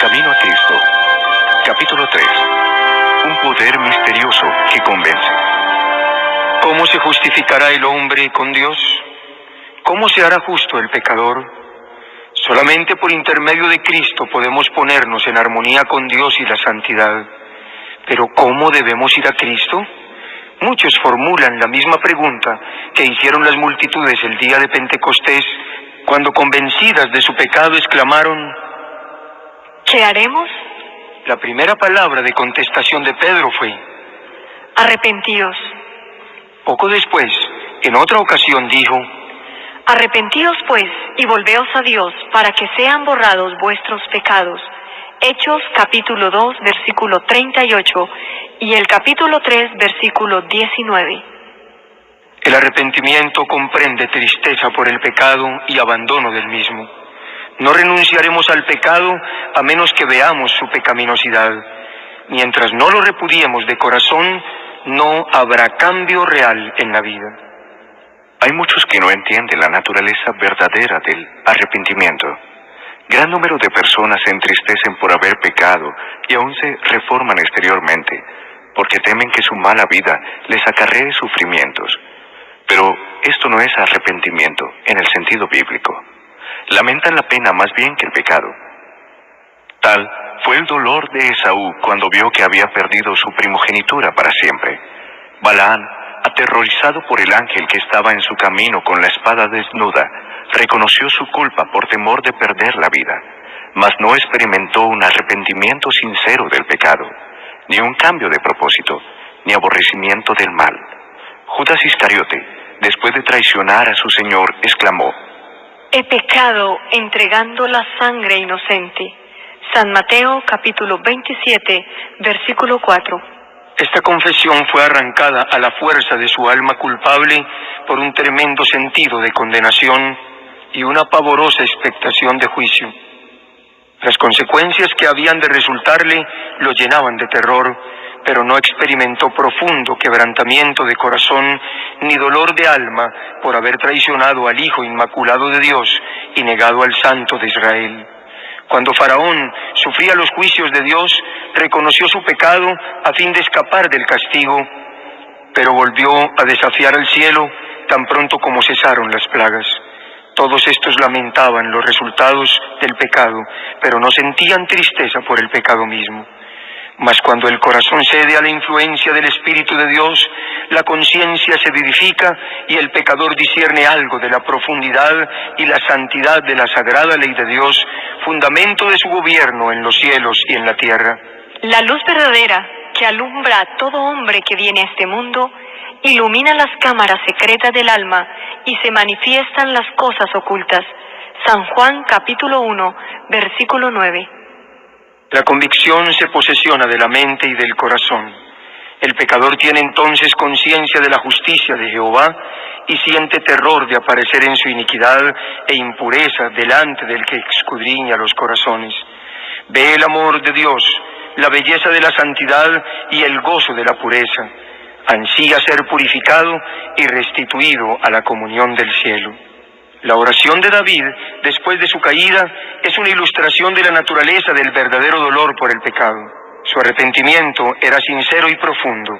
Camino a Cristo, capítulo 3. Un poder misterioso que convence. ¿Cómo se justificará el hombre con Dios? ¿Cómo se hará justo el pecador? Solamente por intermedio de Cristo podemos ponernos en armonía con Dios y la santidad. Pero ¿cómo debemos ir a Cristo? Muchos formulan la misma pregunta que hicieron las multitudes el día de Pentecostés, cuando convencidas de su pecado exclamaron: ¿qué haremos? La primera palabra de contestación de Pedro fue: arrepentíos. Poco después, en otra ocasión dijo: arrepentíos pues, y volveos a Dios, para que sean borrados vuestros pecados. Hechos capítulo 2, versículo 38, y el capítulo 3, versículo 19. El arrepentimiento comprende tristeza por el pecado y abandono del mismo. No renunciaremos al pecado a menos que veamos su pecaminosidad. Mientras no lo repudiemos de corazón, no habrá cambio real en la vida. Hay muchos que no entienden la naturaleza verdadera del arrepentimiento. Gran número de personas se entristecen por haber pecado y aún se reforman exteriormente, porque temen que su mala vida les acarree sufrimientos. Pero esto no es arrepentimiento en el sentido bíblico. Lamentan la pena más bien que el pecado. Tal fue el dolor de Esaú cuando vio que había perdido su primogenitura para siempre. Balaán, aterrorizado por el ángel que estaba en su camino con la espada desnuda, reconoció su culpa por temor de perder la vida, mas no experimentó un arrepentimiento sincero del pecado, ni un cambio de propósito, ni aborrecimiento del mal. Judas Iscariote, después de traicionar a su Señor, exclamó: he pecado entregando la sangre inocente. San Mateo capítulo 27, versículo 4. Esta confesión fue arrancada a la fuerza de su alma culpable por un tremendo sentido de condenación y una pavorosa expectación de juicio. Las consecuencias que habían de resultarle lo llenaban de terror, pero no experimentó profundo quebrantamiento de corazón ni dolor de alma por haber traicionado al Hijo Inmaculado de Dios y negado al Santo de Israel. Cuando Faraón sufría los juicios de Dios, reconoció su pecado a fin de escapar del castigo, pero volvió a desafiar al cielo tan pronto como cesaron las plagas. Todos estos lamentaban los resultados del pecado, pero no sentían tristeza por el pecado mismo. Mas cuando el corazón cede a la influencia del Espíritu de Dios, la conciencia se vivifica y el pecador discierne algo de la profundidad y la santidad de la sagrada ley de Dios, fundamento de su gobierno en los cielos y en la tierra. La luz verdadera que alumbra a todo hombre que viene a este mundo, ilumina las cámaras secretas del alma y se manifiestan las cosas ocultas. San Juan capítulo 1, versículo 9. La convicción se posesiona de la mente y del corazón. El pecador tiene entonces conciencia de la justicia de Jehová y siente terror de aparecer en su iniquidad e impureza delante del que escudriña los corazones. Ve el amor de Dios, la belleza de la santidad y el gozo de la pureza. Ansía ser purificado y restituido a la comunión del cielo. La oración de David, después de su caída, es una ilustración de la naturaleza del verdadero dolor por el pecado. Su arrepentimiento era sincero y profundo.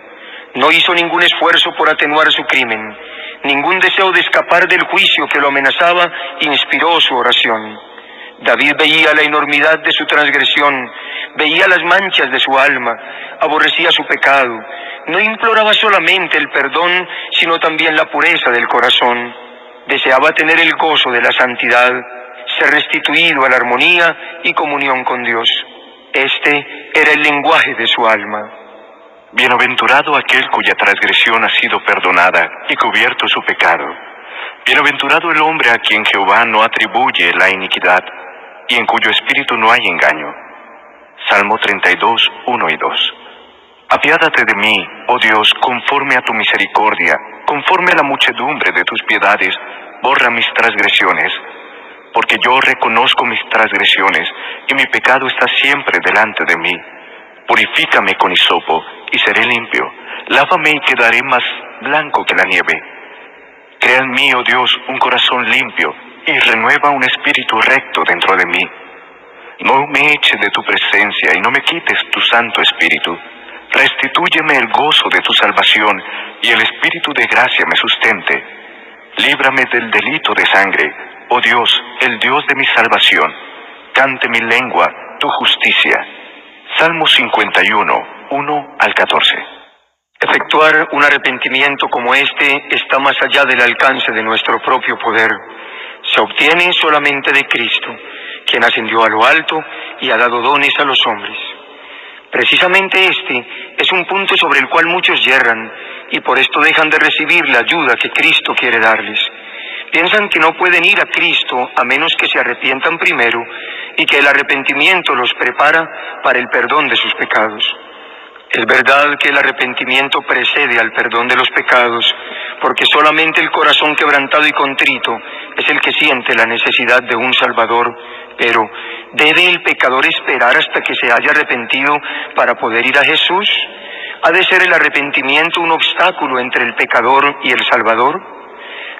No hizo ningún esfuerzo por atenuar su crimen. Ningún deseo de escapar del juicio que lo amenazaba inspiró su oración. David veía la enormidad de su transgresión, veía las manchas de su alma, aborrecía su pecado. No imploraba solamente el perdón, sino también la pureza del corazón. Deseaba tener el gozo de la santidad, ser restituido a la armonía y comunión con Dios. Este era el lenguaje de su alma. Bienaventurado aquel cuya transgresión ha sido perdonada y cubierto su pecado. Bienaventurado el hombre a quien Jehová no atribuye la iniquidad y en cuyo espíritu no hay engaño. Salmo 32, 1 y 2. Apiádate de mí, oh Dios, conforme a tu misericordia, conforme a la muchedumbre de tus piedades, borra mis transgresiones, porque yo reconozco mis transgresiones, y mi pecado está siempre delante de mí. Purifícame con hisopo, y seré limpio. Lávame y quedaré más blanco que la nieve. Crea en mí, oh Dios, un corazón limpio, y renueva un espíritu recto dentro de mí. No me eches de tu presencia y no me quites tu Santo Espíritu. Restitúyeme el gozo de tu salvación y el Espíritu de gracia me sustente. Líbrame del delito de sangre, oh Dios, el Dios de mi salvación. Cante mi lengua tu justicia. Salmo 51, 1 al 14. Efectuar un arrepentimiento como este está más allá del alcance de nuestro propio poder. Se obtiene solamente de Cristo, quien ascendió a lo alto y ha dado dones a los hombres. Precisamente este es un punto sobre el cual muchos yerran y por esto dejan de recibir la ayuda que Cristo quiere darles. Piensan que no pueden ir a Cristo a menos que se arrepientan primero y que el arrepentimiento los prepara para el perdón de sus pecados. Es verdad que el arrepentimiento precede al perdón de los pecados, porque solamente el corazón quebrantado y contrito es el que siente la necesidad de un Salvador, pero ¿debe el pecador esperar hasta que se haya arrepentido para poder ir a Jesús? ¿Ha de ser el arrepentimiento un obstáculo entre el pecador y el Salvador?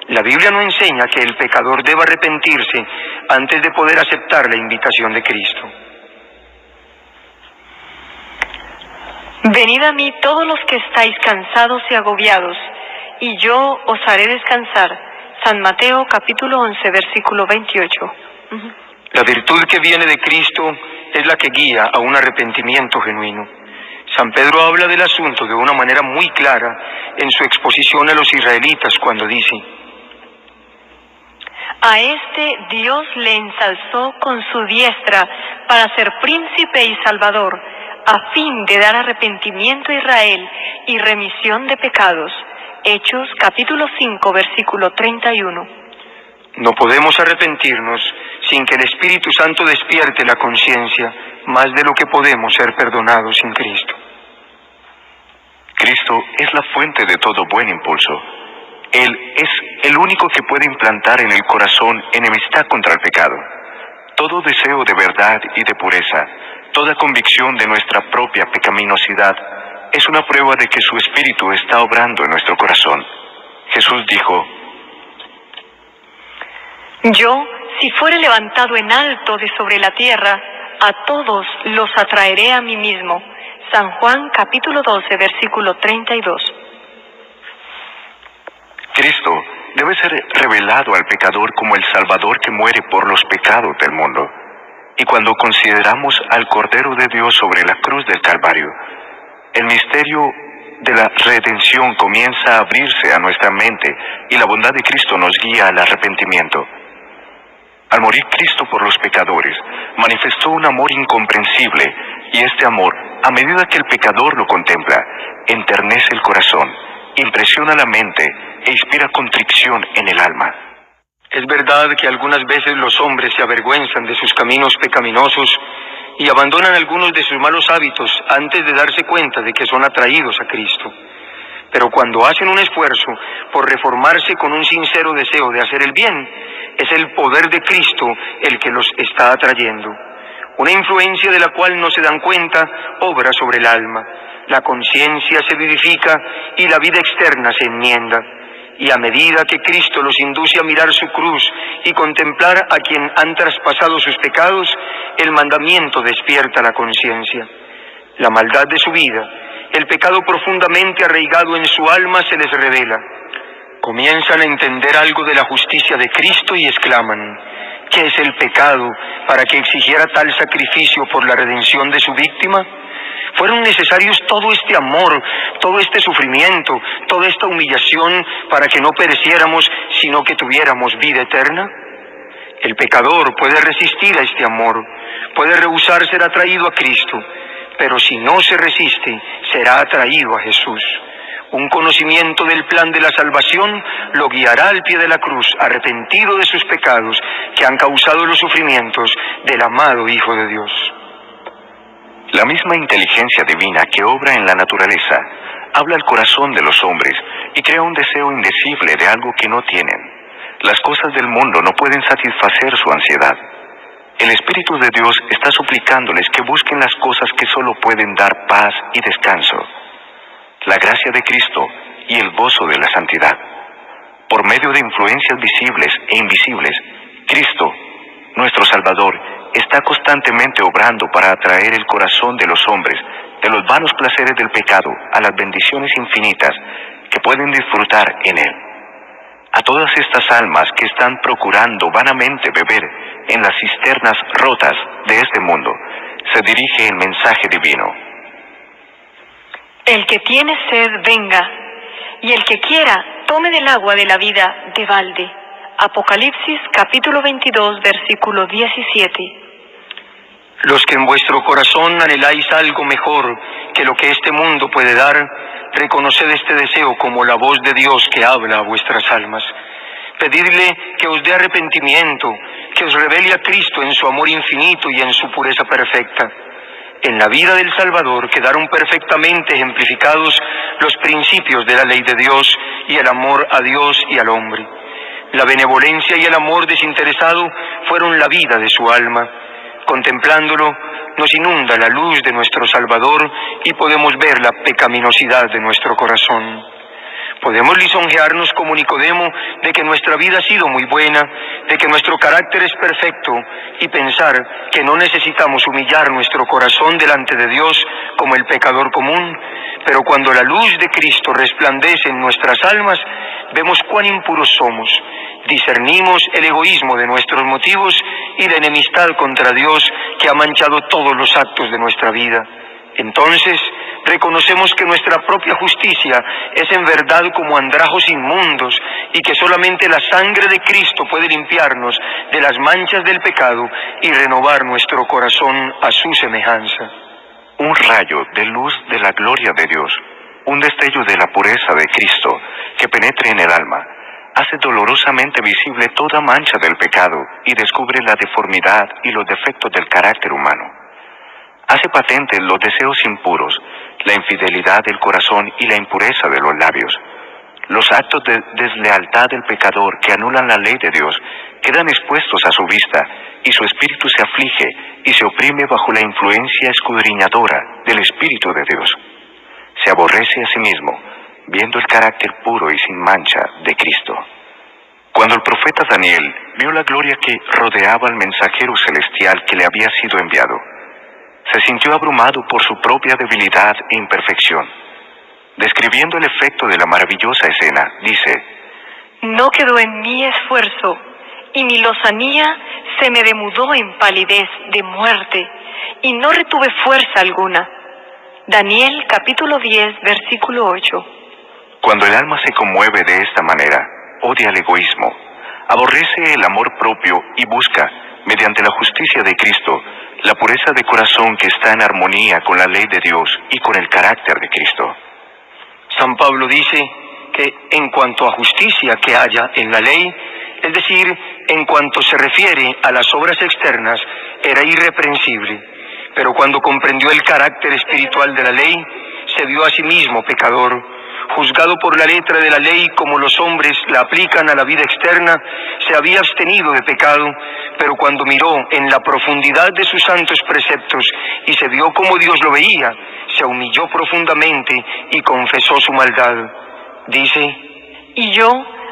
La Biblia no enseña que el pecador deba arrepentirse antes de poder aceptar la invitación de Cristo. Venid a mí todos los que estáis cansados y agobiados, y yo os haré descansar. San Mateo capítulo 11, versículo 28. La virtud que viene de Cristo es la que guía a un arrepentimiento genuino. San Pedro habla del asunto de una manera muy clara en su exposición a los israelitas cuando dice: A este Dios le ensalzó con su diestra para ser príncipe y salvador, a fin de dar arrepentimiento a Israel y remisión de pecados. Hechos capítulo 5, versículo 31. No podemos arrepentirnos sin que el Espíritu Santo despierte la conciencia, más de lo que podemos ser perdonados sin Cristo. Cristo es la fuente de todo buen impulso. Él es el único que puede implantar en el corazón enemistad contra el pecado. Todo deseo de verdad y de pureza, toda convicción de nuestra propia pecaminosidad, es una prueba de que su Espíritu está obrando en nuestro corazón. Jesús dijo: Yo, si fuere levantado en alto de sobre la tierra, a todos los atraeré a mí mismo. San Juan capítulo 12, versículo 32. Cristo debe ser revelado al pecador como el Salvador que muere por los pecados del mundo. Y cuando consideramos al Cordero de Dios sobre la cruz del Calvario, el misterio de la redención comienza a abrirse a nuestra mente y la bondad de Cristo nos guía al arrepentimiento. Al morir Cristo por los pecadores, manifestó un amor incomprensible, y este amor, a medida que el pecador lo contempla, enternece el corazón, impresiona la mente e inspira contrición en el alma. Es verdad que algunas veces los hombres se avergüenzan de sus caminos pecaminosos y abandonan algunos de sus malos hábitos antes de darse cuenta de que son atraídos a Cristo. Pero cuando hacen un esfuerzo por reformarse con un sincero deseo de hacer el bien, es el poder de Cristo el que los está atrayendo. Una influencia de la cual no se dan cuenta obra sobre el alma. La conciencia se vivifica y la vida externa se enmienda. Y a medida que Cristo los induce a mirar su cruz y contemplar a quien han traspasado sus pecados, el mandamiento despierta la conciencia. La maldad de su vida, el pecado profundamente arraigado en su alma se les revela. Comienzan a entender algo de la justicia de Cristo y exclaman: ¿qué es el pecado para que exigiera tal sacrificio por la redención de su víctima? ¿Fueron necesarios todo este amor, todo este sufrimiento, toda esta humillación para que no pereciéramos, sino que tuviéramos vida eterna? El pecador puede resistir a este amor, puede rehusar ser atraído a Cristo, pero si no se resiste, será atraído a Jesús. Un conocimiento del plan de la salvación lo guiará al pie de la cruz, arrepentido de sus pecados que han causado los sufrimientos del amado Hijo de Dios. La misma inteligencia divina que obra en la naturaleza habla al corazón de los hombres y crea un deseo indecible de algo que no tienen. Las cosas del mundo no pueden satisfacer su ansiedad. El Espíritu de Dios está suplicándoles que busquen las cosas que solo pueden dar paz y descanso: la gracia de Cristo y el gozo de la santidad. Por medio de influencias visibles e invisibles, Cristo, nuestro Salvador, está está constantemente obrando para atraer el corazón de los hombres de los vanos placeres del pecado a las bendiciones infinitas que pueden disfrutar en él. A todas estas almas que están procurando vanamente beber en las cisternas rotas de este mundo, se dirige el mensaje divino. El que tiene sed, venga, y el que quiera, tome del agua de la vida de balde. Apocalipsis capítulo 22, versículo 17. Los que en vuestro corazón anheláis algo mejor que lo que este mundo puede dar, reconoced este deseo como la voz de Dios que habla a vuestras almas. Pedidle que os dé arrepentimiento, que os revele a Cristo en su amor infinito y en su pureza perfecta. En la vida del Salvador quedaron perfectamente ejemplificados los principios de la ley de Dios y el amor a Dios y al hombre. La benevolencia y el amor desinteresado fueron la vida de su alma. Contemplándolo, nos inunda la luz de nuestro Salvador y podemos ver la pecaminosidad de nuestro corazón. Podemos lisonjearnos como Nicodemo de que nuestra vida ha sido muy buena, de que nuestro carácter es perfecto y pensar que no necesitamos humillar nuestro corazón delante de Dios como el pecador común, pero cuando la luz de Cristo resplandece en nuestras almas, vemos cuán impuros somos, discernimos el egoísmo de nuestros motivos y la enemistad contra Dios que ha manchado todos los actos de nuestra vida. Entonces, reconocemos que nuestra propia justicia es en verdad como andrajos inmundos y que solamente la sangre de Cristo puede limpiarnos de las manchas del pecado y renovar nuestro corazón a su semejanza. Un rayo de luz de la gloria de Dios, un destello de la pureza de Cristo que penetre en el alma, hace dolorosamente visible toda mancha del pecado y descubre la deformidad y los defectos del carácter humano. Hace patentes los deseos impuros, la infidelidad del corazón y la impureza de los labios. Los actos de deslealtad del pecador que anulan la ley de Dios quedan expuestos a su vista y su espíritu se aflige y se oprime bajo la influencia escudriñadora del Espíritu de Dios. Se aborrece a sí mismo, viendo el carácter puro y sin mancha de Cristo. Cuando el profeta Daniel vio la gloria que rodeaba al mensajero celestial que le había sido enviado, se sintió abrumado por su propia debilidad e imperfección. Describiendo el efecto de la maravillosa escena, dice: No quedó en mí esfuerzo, y mi lozanía se me demudó en palidez de muerte, y no retuve fuerza alguna. Daniel capítulo 10, versículo 8. Cuando el alma se conmueve de esta manera, odia el egoísmo, aborrece el amor propio y busca, mediante la justicia de Cristo, la pureza de corazón que está en armonía con la ley de Dios y con el carácter de Cristo. San Pablo dice que en cuanto a justicia que haya en la ley, es decir, en cuanto se refiere a las obras externas, era irreprensible, pero cuando comprendió el carácter espiritual de la ley, se vio a sí mismo pecador. Juzgado por la letra de la ley como los hombres la aplican a la vida externa, se había abstenido de pecado, pero cuando miró en la profundidad de sus santos preceptos y se vio como Dios lo veía, se humilló profundamente y confesó su maldad. Dice: Y yo,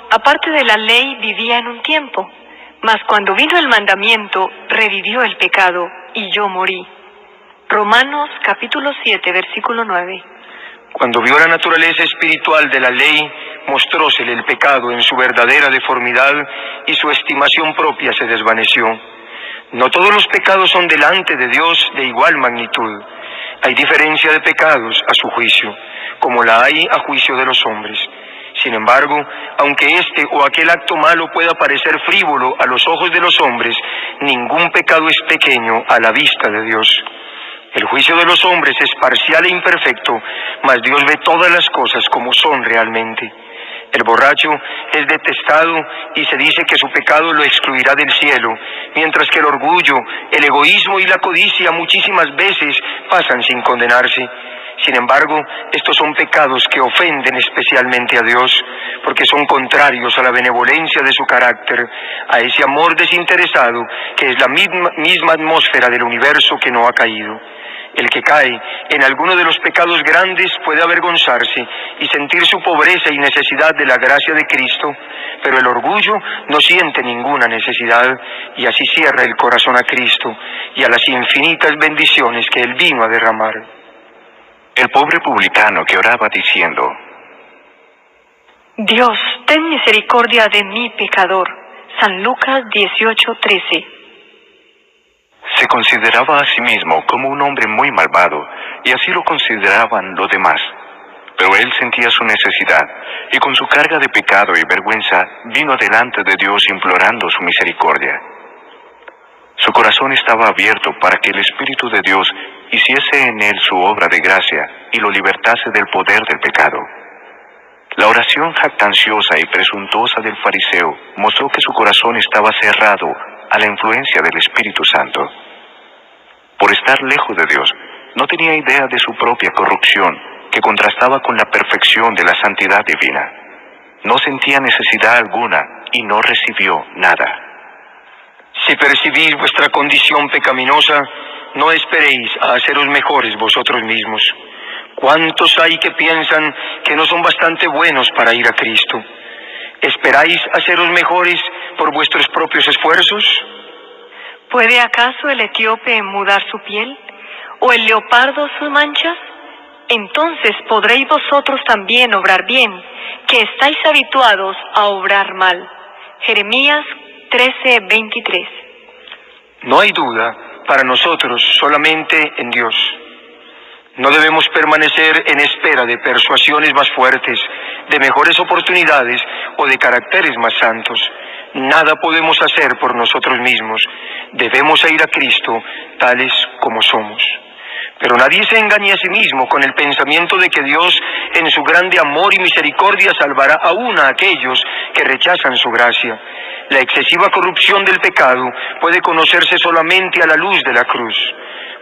aparte de la ley, vivía en un tiempo, mas cuando vino el mandamiento, revivió el pecado, y yo morí. Romanos capítulo 7, versículo 9. Cuando vio la naturaleza espiritual de la ley, mostrósele el pecado en su verdadera deformidad y su estimación propia se desvaneció. No todos los pecados son delante de Dios de igual magnitud. Hay diferencia de pecados a su juicio, como la hay a juicio de los hombres. Sin embargo, aunque este o aquel acto malo pueda parecer frívolo a los ojos de los hombres, ningún pecado es pequeño a la vista de Dios. El juicio de los hombres es parcial e imperfecto, mas Dios ve todas las cosas como son realmente. El borracho es detestado y se dice que su pecado lo excluirá del cielo, mientras que el orgullo, el egoísmo y la codicia muchísimas veces pasan sin condenarse. Sin embargo, estos son pecados que ofenden especialmente a Dios, porque son contrarios a la benevolencia de su carácter, a ese amor desinteresado que es la misma atmósfera del universo que no ha caído. El que cae en alguno de los pecados grandes puede avergonzarse y sentir su pobreza y necesidad de la gracia de Cristo, pero el orgullo no siente ninguna necesidad y así cierra el corazón a Cristo y a las infinitas bendiciones que Él vino a derramar. El pobre publicano que oraba diciendo: Dios, ten misericordia de mí, pecador. San Lucas 18:13. Se consideraba a sí mismo como un hombre muy malvado, y así lo consideraban los demás. Pero él sentía su necesidad, y con su carga de pecado y vergüenza vino delante de Dios implorando su misericordia. Su corazón estaba abierto para que el Espíritu de Dios hiciese en él su obra de gracia y lo libertase del poder del pecado. La oración jactanciosa y presuntuosa del fariseo mostró que su corazón estaba cerrado a la influencia del Espíritu Santo. Por estar lejos de Dios, no tenía idea de su propia corrupción, que contrastaba con la perfección de la santidad divina. No sentía necesidad alguna y no recibió nada. Si percibís vuestra condición pecaminosa, no esperéis a haceros mejores vosotros mismos. ¿Cuántos hay que piensan que no son bastante buenos para ir a Cristo? ¿Esperáis haceros mejores por vuestros propios esfuerzos? ¿Puede acaso el etíope mudar su piel? ¿O el leopardo sus manchas? Entonces podréis vosotros también obrar bien, que estáis habituados a obrar mal. Jeremías 13:23. No hay duda para nosotros solamente en Dios. No debemos permanecer en espera de persuasiones más fuertes, de mejores oportunidades o de caracteres más santos. Nada podemos hacer por nosotros mismos. Debemos ir a Cristo tales como somos. Pero nadie se engañe a sí mismo con el pensamiento de que Dios, en su grande amor y misericordia, salvará aún a aquellos que rechazan su gracia. La excesiva corrupción del pecado puede conocerse solamente a la luz de la cruz.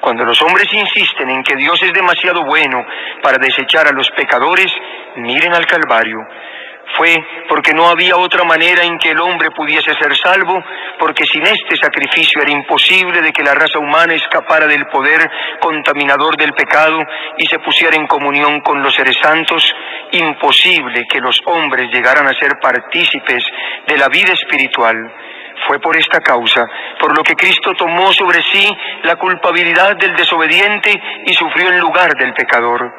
Cuando los hombres insisten en que Dios es demasiado bueno para desechar a los pecadores, miren al Calvario. Fue porque no había otra manera en que el hombre pudiese ser salvo, porque sin este sacrificio era imposible de que la raza humana escapara del poder contaminador del pecado y se pusiera en comunión con los seres santos, imposible que los hombres llegaran a ser partícipes de la vida espiritual. Fue por esta causa, por lo que Cristo tomó sobre sí la culpabilidad del desobediente y sufrió en lugar del pecador.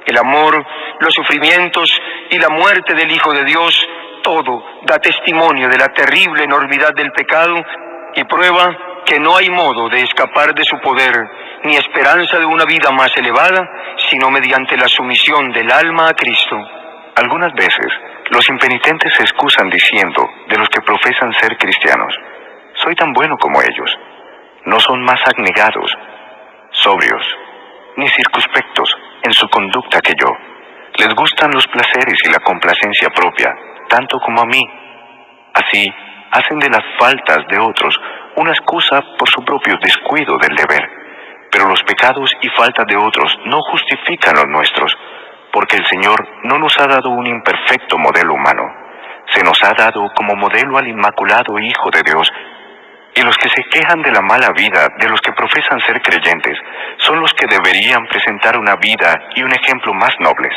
El amor, los sufrimientos y la muerte del Hijo de Dios, todo da testimonio de la terrible enormidad del pecado y prueba que no hay modo de escapar de su poder, ni esperanza de una vida más elevada, sino mediante la sumisión del alma a Cristo. Algunas veces, los impenitentes se excusan diciendo de los que profesan ser cristianos: soy tan bueno como ellos. No son más abnegados, sobrios, ni circunspectos en su conducta que yo. Les gustan los placeres y la complacencia propia, tanto como a mí. Así, hacen de las faltas de otros una excusa por su propio descuido del deber. Pero los pecados y faltas de otros no justifican los nuestros, porque el Señor no nos ha dado un imperfecto modelo humano. Se nos ha dado como modelo al Inmaculado Hijo de Dios. Y los que se quejan de la mala vida de los que profesan ser creyentes son los que deberían presentar una vida y un ejemplo más nobles.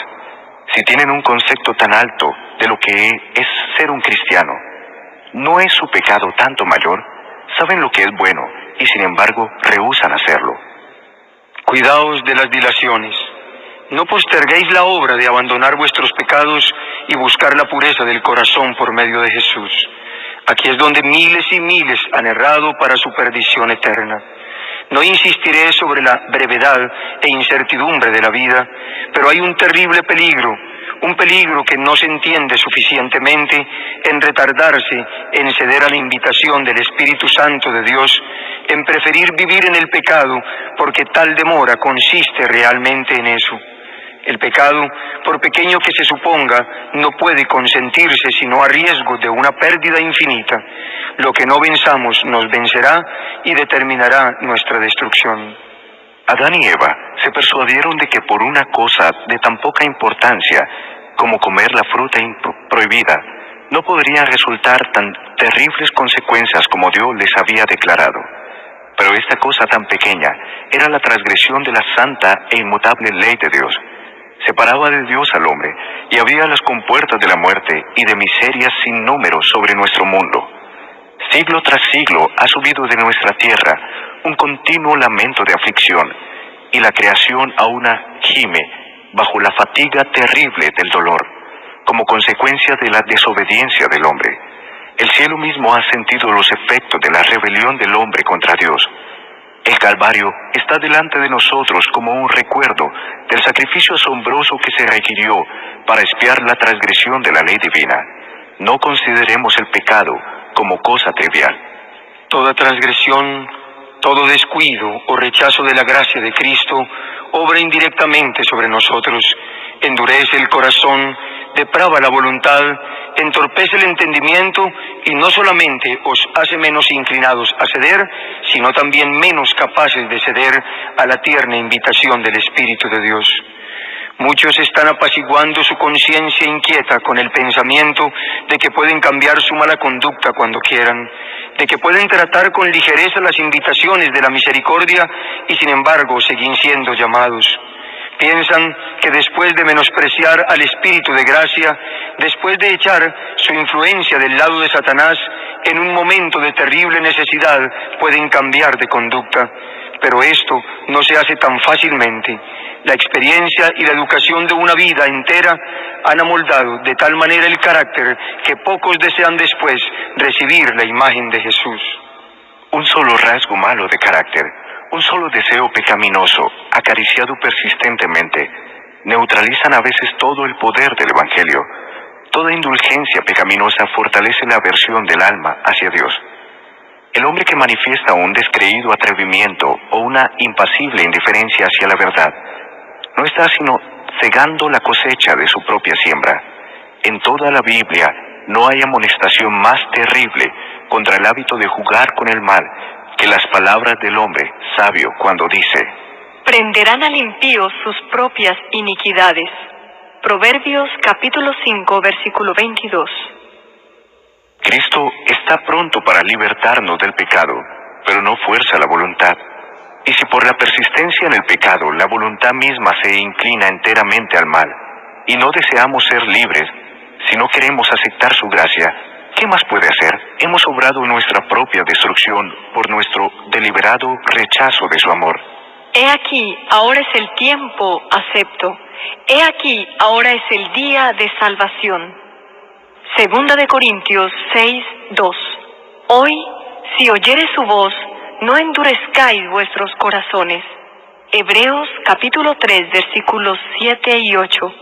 Si tienen un concepto tan alto de lo que es ser un cristiano, ¿no es su pecado tanto mayor? Saben lo que es bueno y sin embargo rehúsan hacerlo. Cuidaos de las dilaciones. No posterguéis la obra de abandonar vuestros pecados y buscar la pureza del corazón por medio de Jesús. Aquí es donde miles y miles han errado para su perdición eterna. No insistiré sobre la brevedad e incertidumbre de la vida, pero hay un terrible peligro, un peligro que no se entiende suficientemente en retardarse, en ceder a la invitación del Espíritu Santo de Dios, en preferir vivir en el pecado, porque tal demora consiste realmente en eso. El pecado, por pequeño que se suponga, no puede consentirse sino a riesgo de una pérdida infinita. Lo que no venzamos nos vencerá y determinará nuestra destrucción. Adán y Eva se persuadieron de que por una cosa de tan poca importancia como comer la fruta prohibida, no podrían resultar tan terribles consecuencias como Dios les había declarado. Pero esta cosa tan pequeña era la transgresión de la santa e inmutable ley de Dios. Separaba de Dios al hombre y abría las compuertas de la muerte y de miserias sin número sobre nuestro mundo. Siglo tras siglo ha subido de nuestra tierra un continuo lamento de aflicción, y la creación aún gime bajo la fatiga terrible del dolor, como consecuencia de la desobediencia del hombre. El cielo mismo ha sentido los efectos de la rebelión del hombre contra Dios. El Calvario está delante de nosotros como un recuerdo del sacrificio asombroso que se requirió para expiar la transgresión de la ley divina. No consideremos el pecado como cosa trivial. Toda transgresión, todo descuido o rechazo de la gracia de Cristo obra indirectamente sobre nosotros, endurece el corazón, deprava la voluntad, entorpece el entendimiento y no solamente os hace menos inclinados a ceder, sino también menos capaces de ceder a la tierna invitación del Espíritu de Dios. Muchos están apaciguando su conciencia inquieta con el pensamiento de que pueden cambiar su mala conducta cuando quieran, de que pueden tratar con ligereza las invitaciones de la misericordia y sin embargo seguir siendo llamados. Piensan que después de menospreciar al Espíritu de gracia, después de echar su influencia del lado de Satanás, en un momento de terrible necesidad pueden cambiar de conducta. Pero esto no se hace tan fácilmente. La experiencia y la educación de una vida entera han amoldado de tal manera el carácter que pocos desean después recibir la imagen de Jesús. Un solo rasgo malo de carácter, un solo deseo pecaminoso, acariciado persistentemente, neutralizan a veces todo el poder del Evangelio. Toda indulgencia pecaminosa fortalece la aversión del alma hacia Dios. El hombre que manifiesta un descreído atrevimiento o una impasible indiferencia hacia la verdad, no está sino cegando la cosecha de su propia siembra. En toda la Biblia no hay amonestación más terrible contra el hábito de jugar con el mal que las palabras del hombre sabio cuando dice: prenderán al impío sus propias iniquidades. Proverbios capítulo 5, versículo 22. Cristo está pronto para libertarnos del pecado, pero no fuerza la voluntad. Y si por la persistencia en el pecado la voluntad misma se inclina enteramente al mal, y no deseamos ser libres, si no queremos aceptar su gracia, ¿qué más puede hacer? Hemos obrado nuestra propia destrucción por nuestro deliberado rechazo de su amor. He aquí, ahora es el tiempo acepto. He aquí, ahora es el día de salvación. Segunda de Corintios 6, 2. Hoy, si oyereis su voz, no endurezcáis vuestros corazones. Hebreos capítulo 3, versículos 7 y 8.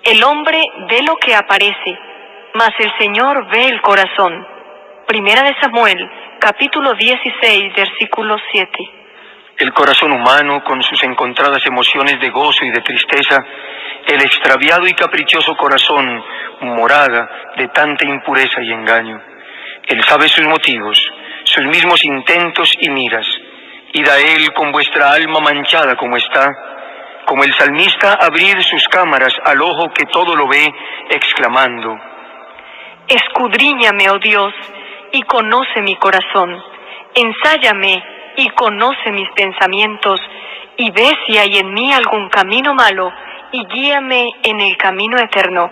El hombre ve lo que aparece, mas el Señor ve el corazón. Primera de Samuel, capítulo 16, versículo 7. El corazón humano, con sus encontradas emociones de gozo y de tristeza, el extraviado y caprichoso corazón, morada de tanta impureza y engaño. Él sabe sus motivos, sus mismos intentos y miras. Id a Él con vuestra alma manchada como está, como el salmista abrir sus cámaras al ojo que todo lo ve, exclamando: escudriñame, oh Dios, y conoce mi corazón. Ensáyame y conoce mis pensamientos, y ve si hay en mí algún camino malo, y guíame en el camino eterno.